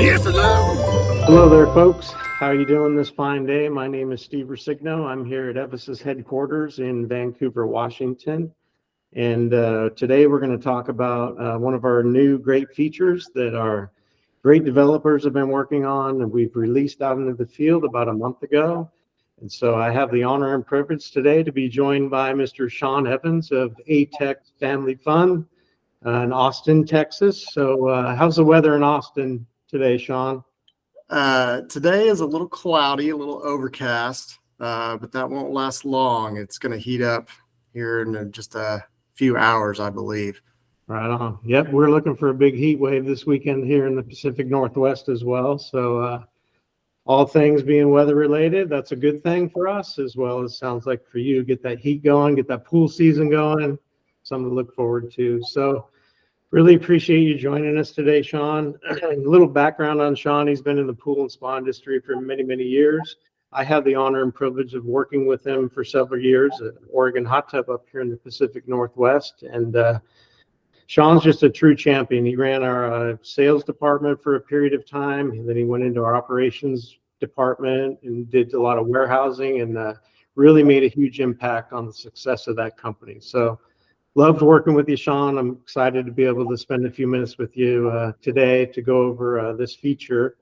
Yes, hello. Hello there, folks. How are you doing this fine day? My name is Steve Rosigno. I'm here at Evis's headquarters in Vancouver, Washington. And today we're going to talk about one of our new great features that our great developers have been working on and we've released out into the field about a month ago. And so I have the honor and privilege today to be joined by Mr. Shawn Evans of A-Tex Family Fun in Austin, Texas. So how's the weather in Austin today, Shawn? Today is a little cloudy, a little overcast, but that won't last long. It's going to heat up here in just a few hours, I believe. Right on. Yep, we're looking for a big heat wave this weekend here in the Pacific Northwest as well. So all things being weather related, that's a good thing for us, as well as sounds like for you, get that heat going, get that pool season going, something to look forward to. So really appreciate you joining us today, Shawn. A little background on Shawn. He's been in the pool and spa industry for many, many years. I had the honor and privilege of working with him for several years at Oregon Hot Tub up here in the Pacific Northwest. And Shawn's just a true champion. He ran our sales department for a period of time, and then he went into our operations department and did a lot of warehousing and really made a huge impact on the success of that company. So loved working with you, Shawn. I'm excited to be able to spend a few minutes with you today to go over this feature.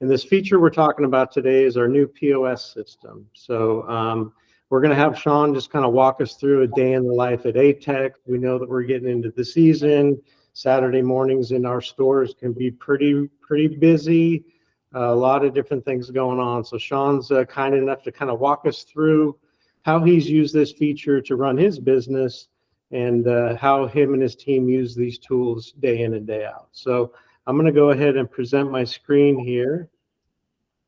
And this feature we're talking about today is our new POS system. So we're going to have Shawn just kind of walk us through a day in the life at A-Tex. We know that we're getting into the season. Saturday mornings in our stores can be pretty busy. A lot of different things going on. So Shawn's kind enough to kind of walk us through how he's used this feature to run his business and how him and his team use these tools day in and day out. So I'm going to go ahead and present my screen here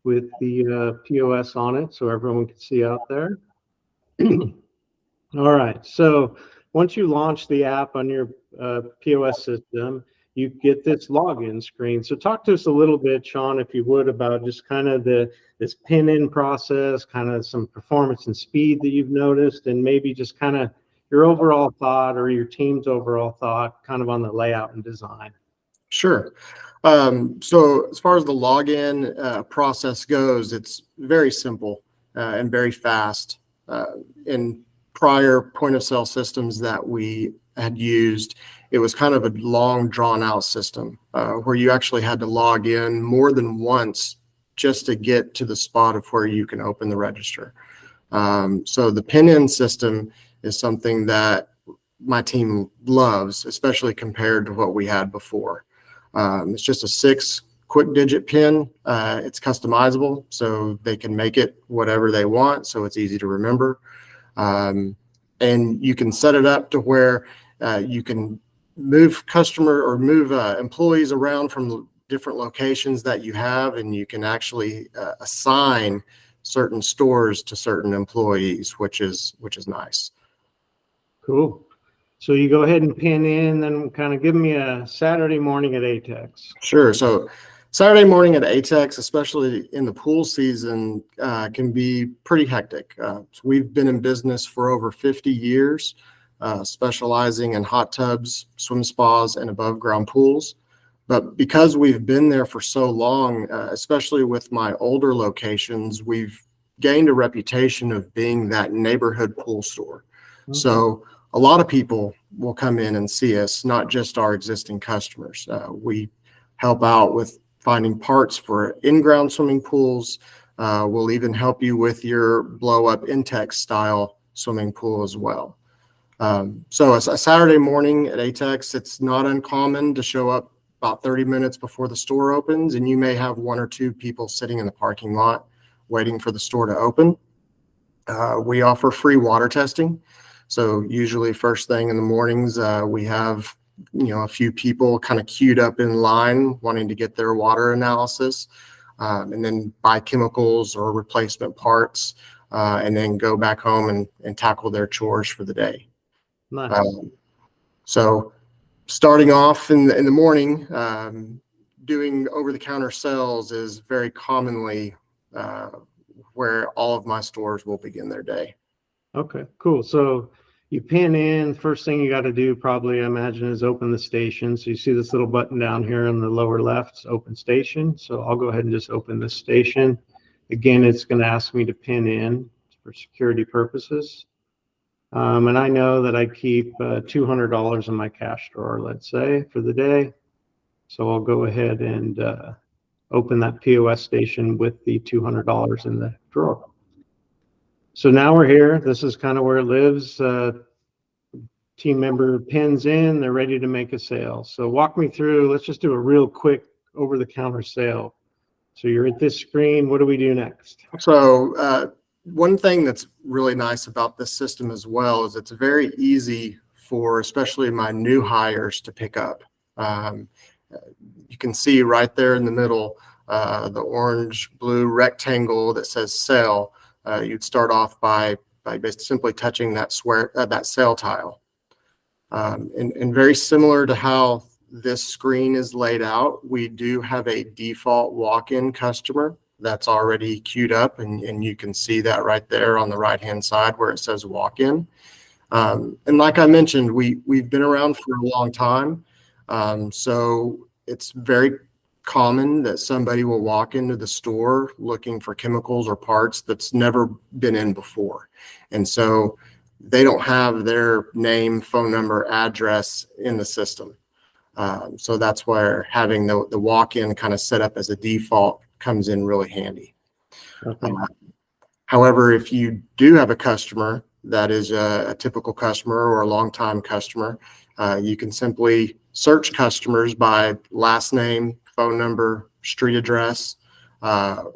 with the POS on it so everyone can see out there. All right, so once you launch the app on your POS system, you get this login screen. So talk to us a little bit, Shawn, if you would, about just kind of this pin-in process, kind of some performance and speed that you've noticed, and maybe just kind of your overall thought or your team's overall thought kind of on the layout and design. Sure. So as far as the login process goes, it's very simple and very fast. In prior point of sale systems that we had used, it was kind of a long drawn out system where you actually had to log in more than once just to get to the spot of where you can open the register. So the pin-in system is something that my team loves, especially compared to what we had before. It's just a 6 quick digit pin. It's customizable, so they can make it whatever they want, so it's easy to remember. And you can set it up to where you can move employees around from the different locations that you have, and you can actually assign certain stores to certain employees, which is nice. Cool. So you go ahead and pin in, then kind of give me a Saturday morning at A-Tex. Sure. So Saturday morning at A-Tex, especially in the pool season, can be pretty hectic. So we've been in business for over 50 years, specializing in hot tubs, swim spas, and above ground pools. But because we've been there for so long, especially with my older locations, we've gained a reputation of being that neighborhood pool store. Mm-hmm. So a lot of people will come in and see us, not just our existing customers. We help out with finding parts for in-ground swimming pools. We'll even help you with your blow-up Intex style swimming pool as well. So a Saturday morning at A-Tex, it's not uncommon to show up about 30 minutes before the store opens, and you may have 1 or 2 people sitting in the parking lot waiting for the store to open. We offer free water testing. So usually first thing in the mornings, we have, a few people kind of queued up in line wanting to get their water analysis, and then buy chemicals or replacement parts, and then go back home and tackle their chores for the day. Nice. So starting off in the morning, doing over-the-counter sales is very commonly where all of my stores will begin their day. Okay, cool. So You pin in, first thing you got to do probably, I imagine, is open the station. So you see this little button down here in the lower left, open station. So I'll go ahead and just open this station. Again, it's going to ask me to pin in for security purposes. And I know that I keep $200 in my cash drawer, let's say, for the day. So I'll go ahead and open that POS station with the $200 in the drawer. So now we're here. This is kind of where it lives. Team member pins in, they're ready to make a sale. So walk me through, let's just do a real quick over-the-counter sale. So you're at this screen, what do we do next? So one thing that's really nice about this system as well is it's very easy for especially my new hires to pick up. You can see right there in the middle, the orange blue rectangle that says sell. You'd start off by simply touching that sale tile. And very similar to how this screen is laid out, we do have a default walk-in customer that's already queued up, and you can see that right there on the right-hand side where it says walk-in. And like I mentioned, we've been around for a long time, so it's very common that somebody will walk into the store looking for chemicals or parts that's never been in before. And so they don't have their name, phone number, address in the system. So that's where having the walk-in kind of set up as a default comes in really handy. Okay. However, if you do have a customer that is a typical customer or a longtime customer, you can simply search customers by last name, phone number, street address,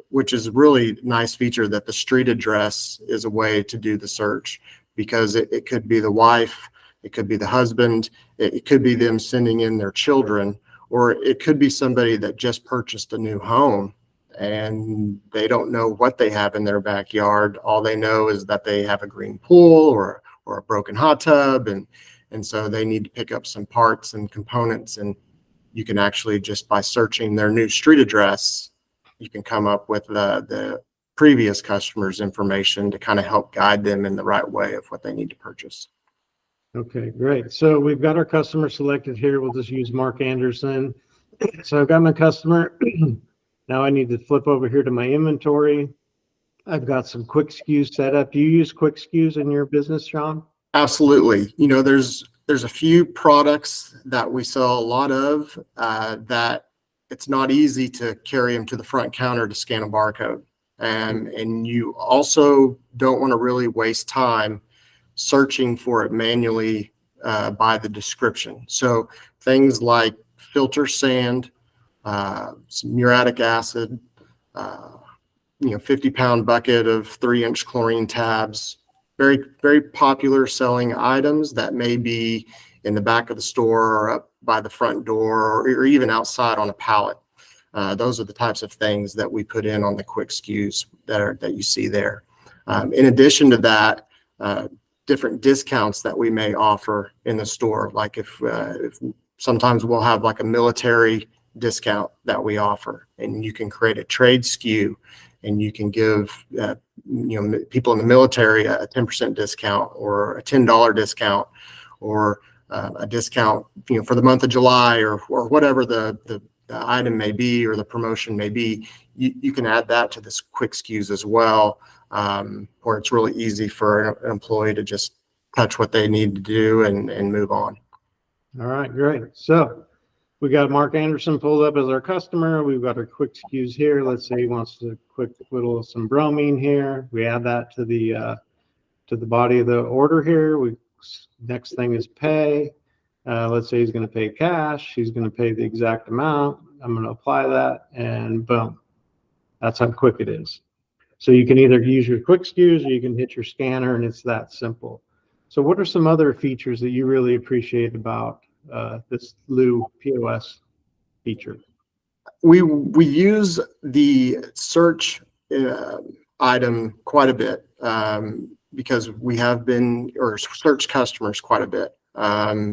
which is a really nice feature that the street address is a way to do the search, because it could be the wife, it could be the husband, it could be them sending in their children, or it could be somebody that just purchased a new home and they don't know what they have in their backyard. All they know is that they have a green pool or a broken hot tub, and so they need to pick up some parts and components, and you can actually, just by searching their new street address, you can come up with the previous customer's information to kind of help guide them in the right way of what they need to purchase. Okay, great. So we've got our customer selected here. We'll just use Mark Anderson. So I've got my customer. Now I need to flip over here to my inventory. I've got some quick SKUs set up. Do you use quick SKUs in your business, Shawn? Absolutely. You know, there's a few products that we sell a lot of that it's not easy to carry them to the front counter to scan a barcode. And you also don't want to really waste time searching for it manually by the description. So things like filter sand, some muriatic acid, 50-pound bucket of 3-inch chlorine tabs, very, very popular selling items that may be in the back of the store or up by the front door or even outside on a pallet. Those are the types of things that we put in on the quick SKUs that you see there. In addition to that, different discounts that we may offer in the store, like if sometimes we'll have like a military discount that we offer, and you can create a trade SKU, and you can give people in the military a 10% discount or a $10 discount, or a discount for the month of July, or whatever the item may be or the promotion may be. You can add that to this quick SKUs as well, where it's really easy for an employee to just touch what they need to do and move on. All right, great. So we got Mark Anderson pulled up as our customer. We've got our quick SKUs here. Let's say he wants to some bromine here. We add that to the body of the order here. Next thing is pay. Let's say he's going to pay cash. He's going to pay the exact amount. I'm going to apply that, and boom. That's how quick it is. So you can either use your quick SKUs or you can hit your scanner, and it's that simple. So what are some other features that you really appreciate about this LOU POS feature? We use the search item quite a bit because we have been, or search customers quite a bit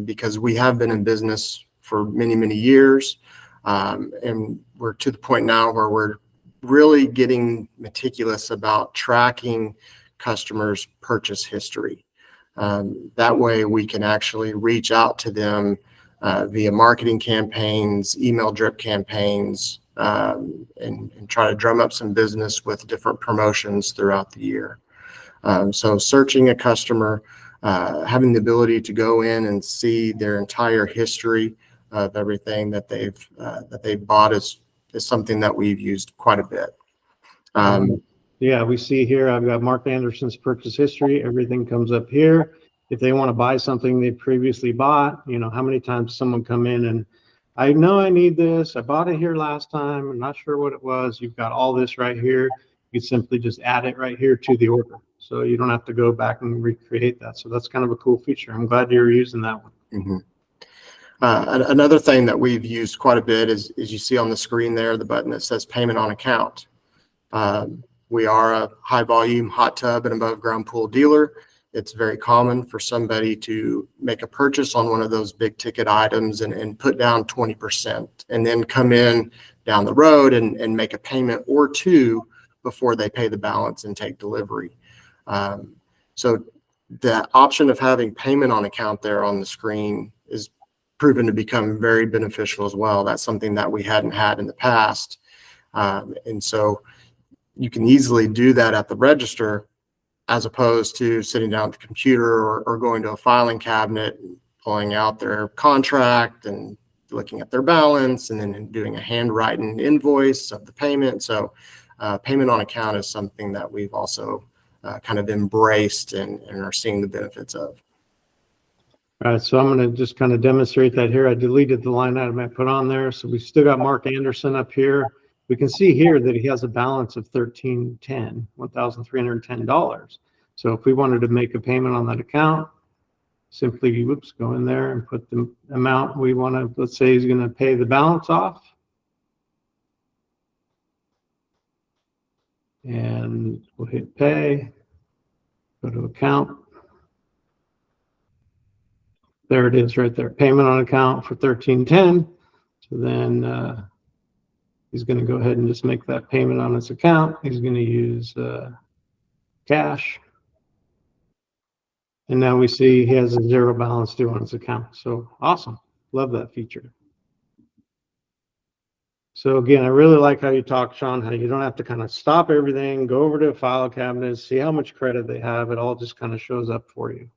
because we have been in business for many, many years. And we're to the point now where we're really getting meticulous about tracking customers' purchase history. That way we can actually reach out to them via marketing campaigns, email drip campaigns, and try to drum up some business with different promotions throughout the year. So searching a customer, having the ability to go in and see their entire history of everything that they've bought is something that we've used quite a bit. Yeah, we see here, I've got Mark Anderson's purchase history. Everything comes up here. If they want to buy something they previously bought, how many times someone come in and I know I need this. I bought it here last time. I'm not sure what it was. You've got all this right here. You simply just add it right here to the order. So you don't have to go back and recreate that. So that's kind of a cool feature. I'm glad you're using that one. Mm-hmm. Another thing that we've used quite a bit is you see on the screen there, the button that says payment on account. We are a high volume hot tub and above ground pool dealer. It's very common for somebody to make a purchase on one of those big ticket items and put down 20% and then come in down the road and make a payment or two before they pay the balance and take delivery. So the option of having payment on account there on the screen is proven to become very beneficial as well. That's something that we hadn't had in the past. And so you can easily do that at the register as opposed to sitting down at the computer or going to a filing cabinet and pulling out their contract and looking at their balance and then doing a handwritten invoice of the payment. So payment on account is something that we've also kind of embraced and are seeing the benefits of. All right, so I'm going to just kind of demonstrate that here. I deleted the line item I put on there. So we still got Mark Anderson up here. We can see here that he has a balance of $1,310. So if we wanted to make a payment on that account, simply, go in there and put the amount we want to, let's say he's going to pay the balance off. And we'll hit pay, go to account. There it is right there, payment on account for $1,310. So then he's going to go ahead and just make that payment on his account. He's going to use cash. And now we see he has a zero balance due on his account. So awesome. Love that feature. So again, I really like how you talk, Shawn, how you don't have to kind of stop everything, go over to a file cabinet, see how much credit they have. It all just kind of shows up for you.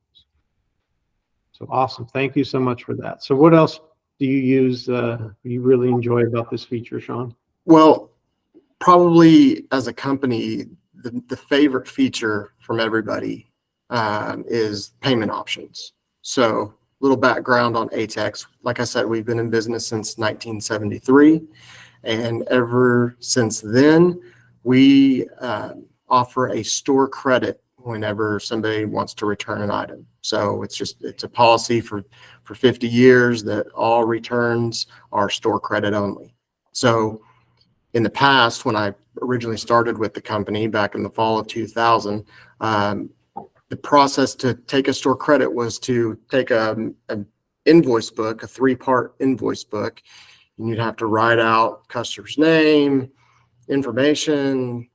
So awesome. Thank you so much for that. So what else do you use, you really enjoy about this feature, Shawn? Well, probably as a company, the favorite feature from everybody is payment options. So a little background on A-Tex. Like I said, we've been in business since 1973. And ever since then, we offer a store credit whenever somebody wants to return an item. So it's a policy for 50 years that all returns are store credit only. So in the past, when I originally started with the company back in the fall of 2000, the process to take a store credit was to take an invoice book, a 3-part invoice book, and you'd have to write out customer's name, information,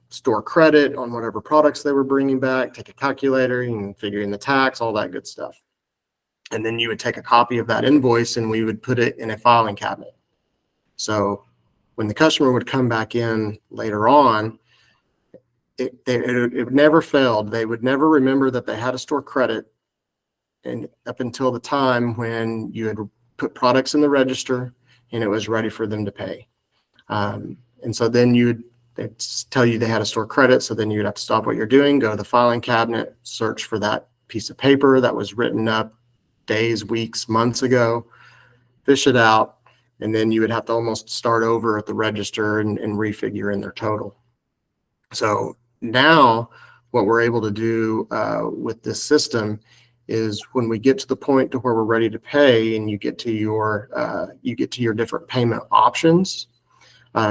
store credit on whatever products they were bringing back, take a calculator, and figure in the tax, all that good stuff. And then you would take a copy of that invoice and we would put it in a filing cabinet. So when the customer would come back in later on, it never failed. They would never remember that they had a store credit, and up until the time when you had put products in the register and it was ready for them to pay. And so then they'd tell you they had a store credit. So then you'd have to stop what you're doing, go to the filing cabinet, search for that piece of paper that was written up days, weeks, months ago, fish it out, and then you would have to almost start over at the register and refigure in their total. So now what we're able to do with this system is when we get to the point to where we're ready to pay and you get to your different payment options,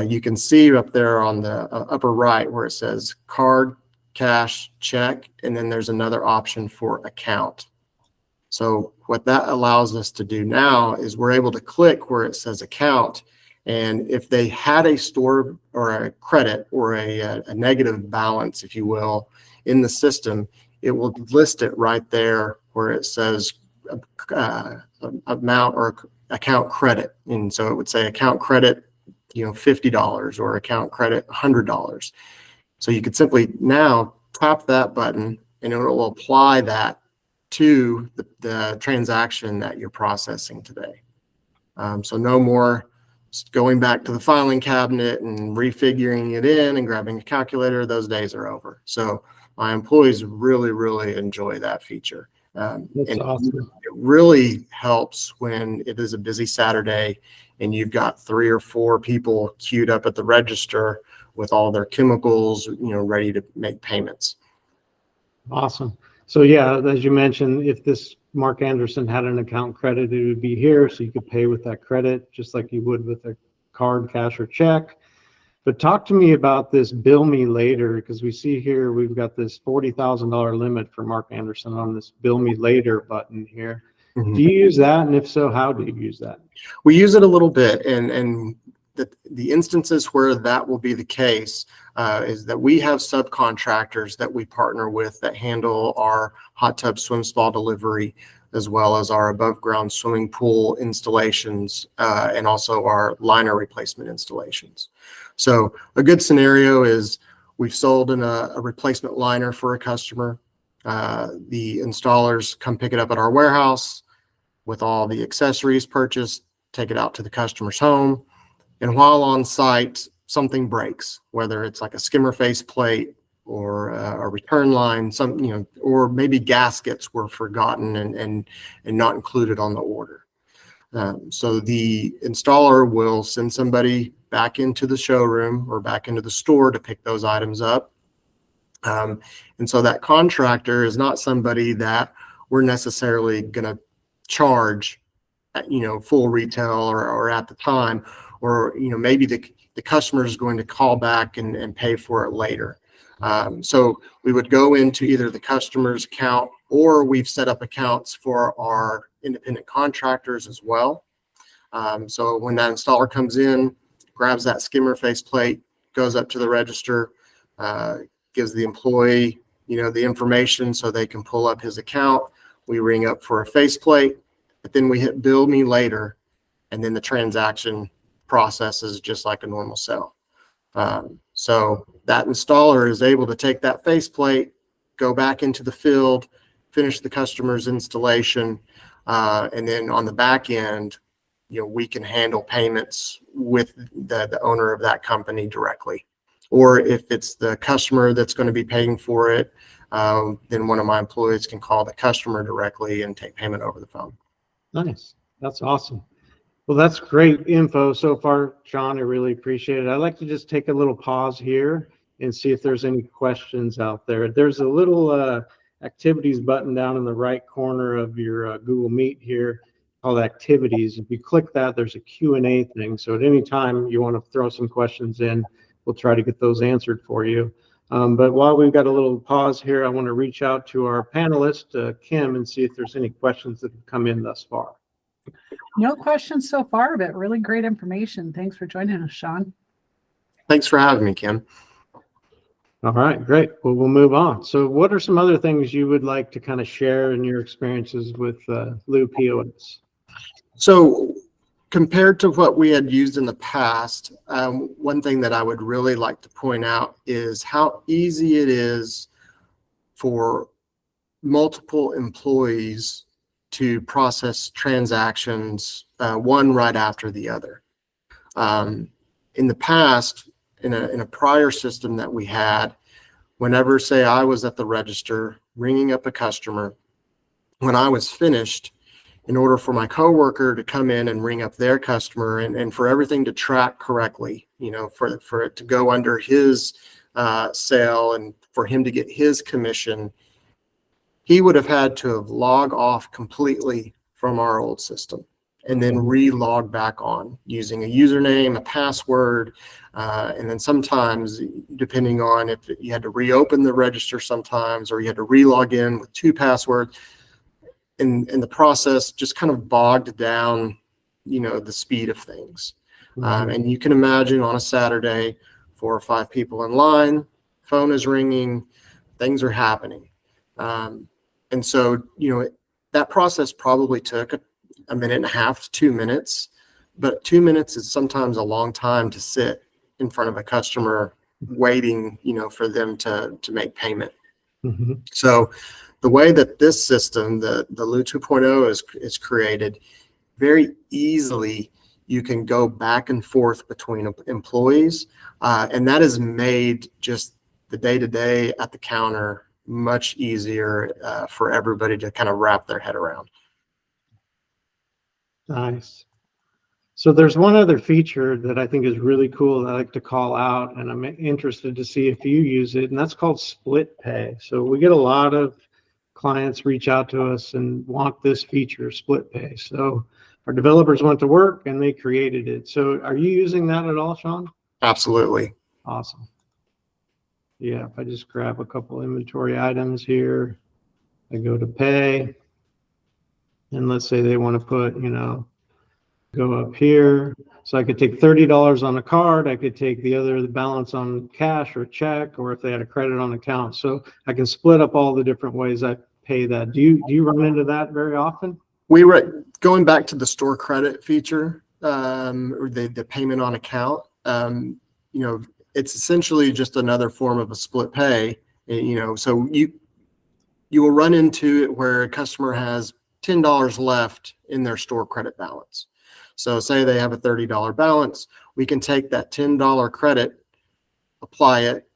you can see up there on the upper right where it says card, cash, check, and then there's another option for account. So what that allows us to do now is we're able to click where it says account, and if they had a store or a credit or a negative balance, if you will, in the system, it will list it right there where it says amount or account credit. And so it would say account credit, $50 or account credit $100. So you could simply now tap that button and it will apply that to the transaction that you're processing today. So no more going back to the filing cabinet and refiguring it in and grabbing a calculator. Those days are over. So my employees really, really enjoy that feature. That's And awesome. it really helps when it is a busy Saturday and you've got 3 or 4 people queued up at the register with all their chemicals, ready to make payments. Awesome. So yeah, as you mentioned, if this Mark Anderson had an account credit, it would be here, so you could pay with that credit just like you would with a card, cash, or check. But talk to me about this bill me later, because we see here we've got this $40,000 limit for Mark Anderson on this bill me later button here. Mm-hmm. Do you use that? And if so, how do you use that? We use it a little bit, and the instances where that will be the case is that we have subcontractors that we partner with that handle our hot tub swim spa delivery, as well as our above ground swimming pool installations, and also our liner replacement installations. So a good scenario is we've sold in a replacement liner for a customer. The installers come pick it up at our warehouse with all the accessories purchased, take it out to the customer's home. And while on site, something breaks, whether it's like a skimmer face plate or a return line, or maybe gaskets were forgotten and not included on the order. So the installer will send somebody back into the showroom or back into the store to pick those items up. And so that contractor is not somebody that we're necessarily going to charge at, full retail or at the time, or, maybe the customer is going to call back and pay for it later. So we would go into either the customer's account, or we've set up accounts for our independent contractors as well. So when that installer comes in, grabs that skimmer face plate, goes up to the register, gives the employee, the information so they can pull up his account. We ring up for a faceplate, but then we hit bill me later, and then the transaction processes just like a normal sale. So that installer is able to take that faceplate, go back into the field, finish the customer's installation, and then on the back end, we can handle payments with the owner of that company directly. Or if it's the customer that's going to be paying for it, then one of my employees can call the customer directly and take payment over the phone. Nice. That's awesome. Well, that's great info so far, Shawn. I really appreciate it. I'd like to just take a little pause here and see if there's any questions out there. There's a little activities button down in the right corner of your Google Meet here called activities. If you click that, there's a Q&A thing. So at any time you want to throw some questions in, we'll try to get those answered for you. But while we've got a little pause here, I want to reach out to our panelist, Kim, and see if there's any questions that have come in thus far. No questions so far, but really great information. Thanks for joining us, Shawn. Thanks for having me, Kim. All right, great. Well, we'll move on. So what are some other things you would like to kind of share in your experiences with LOU POS? So compared to what we had used in the past, one thing that I would really like to point out is how easy it is for multiple employees to process transactions, one right after the other. In the past, in a prior system that we had, whenever, say, I was at the register ringing up a customer, when I was finished, in order for my coworker to come in and ring up their customer and for everything to track correctly, for it to go under his sale and for him to get his commission, he would have had to have logged off completely from our old system and then re-log back on using a username, a password, and then sometimes, depending on if you had to reopen the register sometimes, or you had to re-log in with 2 passwords, and the process just kind of bogged down, the speed of things. And you can imagine on a Saturday, 4 or 5 people in line, phone is ringing, things are happening. And so, that process probably took a minute and a half to 2 minutes, but 2 minutes is sometimes a long time to sit in front of a customer waiting, for them to make payment. Mm-hmm. So the way that this system, the LOU 2.0 is created, very easily you can go back and forth between employees, and that has made just the day-to-day at the counter much easier for everybody to kind of wrap their head around. Nice. So there's one other feature that I think is really cool that I like to call out, and I'm interested to see if you use it, and that's called split pay. So we get a lot of clients reach out to us and want this feature, split pay. So our developers went to work and they created it. So are you using that at all, Shawn? Absolutely. Awesome. Yeah, if I just grab a couple inventory items here, I go to pay, and let's say they want to put, go up here. So I could take $30 on a card. I could take the balance on cash or check, or if they had a credit on account. So I can split up all the different ways I pay that. Do you run into that very often? We were going back to the store credit feature, or the payment on account. It's essentially just another form of a split pay. So you will run into it where a customer has $10 left in their store credit balance. So say they have a $30 balance, we can take that $10 credit, apply it,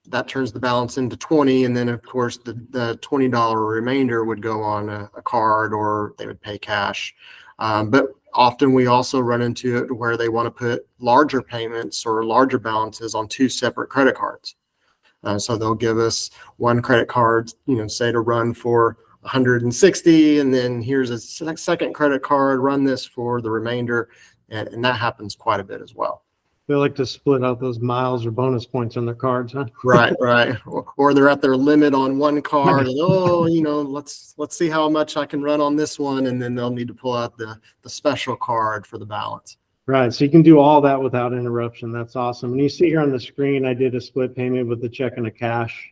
that turns the balance into 20, and then of course the $20 remainder would go on a card, or they would pay cash. But often we also run into it where they want to put larger payments or larger balances on 2 separate credit cards. So they'll give us one credit card, say to run for 160, and then here's a second credit card, run this for the remainder, and that happens quite a bit as well. They like to split out those miles or bonus points on their cards, huh? Right. Or they're at their limit on one card, and let's see how much I can run on this one, and then they'll need to pull out the special card for the balance. Right, so you can do all that without interruption. That's awesome. And you see here on the screen, I did a split payment with the check and a cash.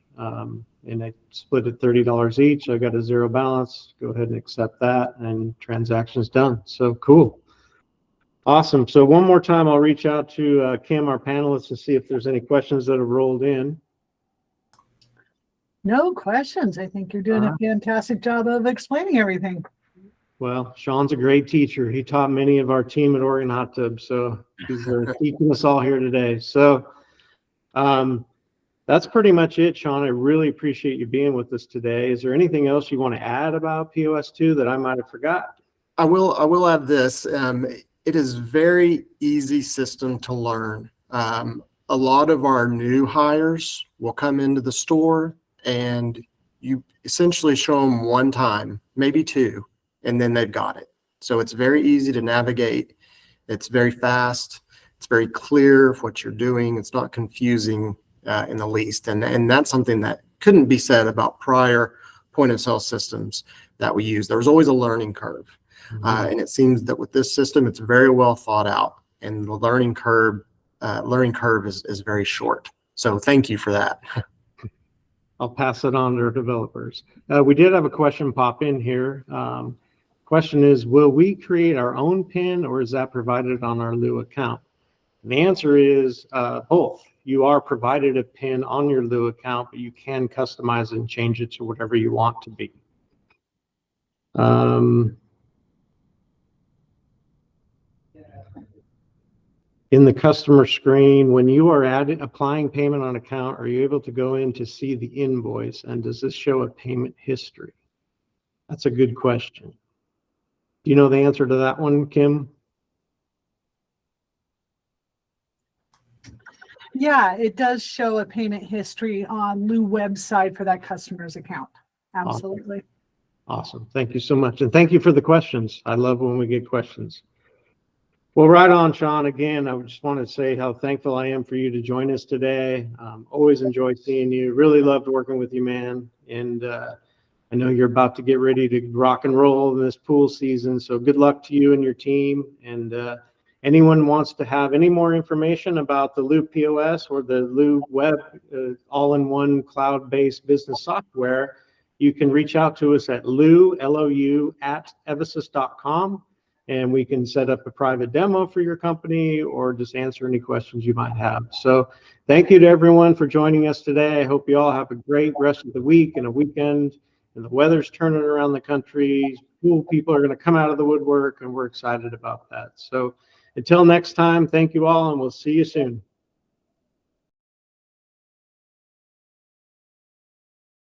And I split it $30 each. I got a 0 balance. Go ahead and accept that, and transaction's done. So cool. Awesome. So one more time, I'll reach out to Kim, our panelists, and see if there's any questions that have rolled in. No questions. I think you're doing a fantastic job of explaining everything. Well, Shawn's a great teacher. He taught many of our team at Oregon Hot Tubs, so he's teaching us all here today. So that's pretty much it, Shawn. I really appreciate you being with us today. Is there anything else you want to add about POS 2 that I might have forgot? I will add this. It is very easy system to learn. A lot of our new hires will come into the store, and you essentially show them one time, maybe 2, and then they've got it. So it's very easy to navigate. It's very fast. It's very clear what you're doing. It's not confusing in the least. And that's something that couldn't be said about prior point of sale systems that we use. There was always a learning curve. And it seems that with this system, it's very well thought out, and the learning curve is very short. So thank you for that. I'll pass it on to our developers. We did have a question pop in here. Question is, will we create our own PIN, or is that provided on our LOU account? And the answer is both. You are provided a PIN on your LOU account, but you can customize and change it to whatever you want to be. In the customer screen, when you are applying payment on account, are you able to go in to see the invoice, and does this show a payment history? That's a good question. Do you know the answer to that one, Kim? Yeah, it does show a payment history on LOU website for that customer's account. Absolutely. Awesome. Thank you so much. And thank you for the questions. I love when we get questions. Well, right on, Shawn. Again, I just want to say how thankful I am for you to join us today. Always enjoy seeing you. Really loved working with you, man. And I know you're about to get ready to rock and roll in this pool season. So good luck to you and your team. And anyone wants to have any more information about the LOU POS or the LOU web all-in-one cloud-based business software, you can reach out to us at LOU at evisys.com, and we can set up a private demo for your company or just answer any questions you might have. So thank you to everyone for joining us today. I hope you all have a great rest of the week and a weekend, and the weather's turning around the country. Cool people are going to come out of the woodwork, and we're excited about that. So until next time, thank you all, and we'll see you soon.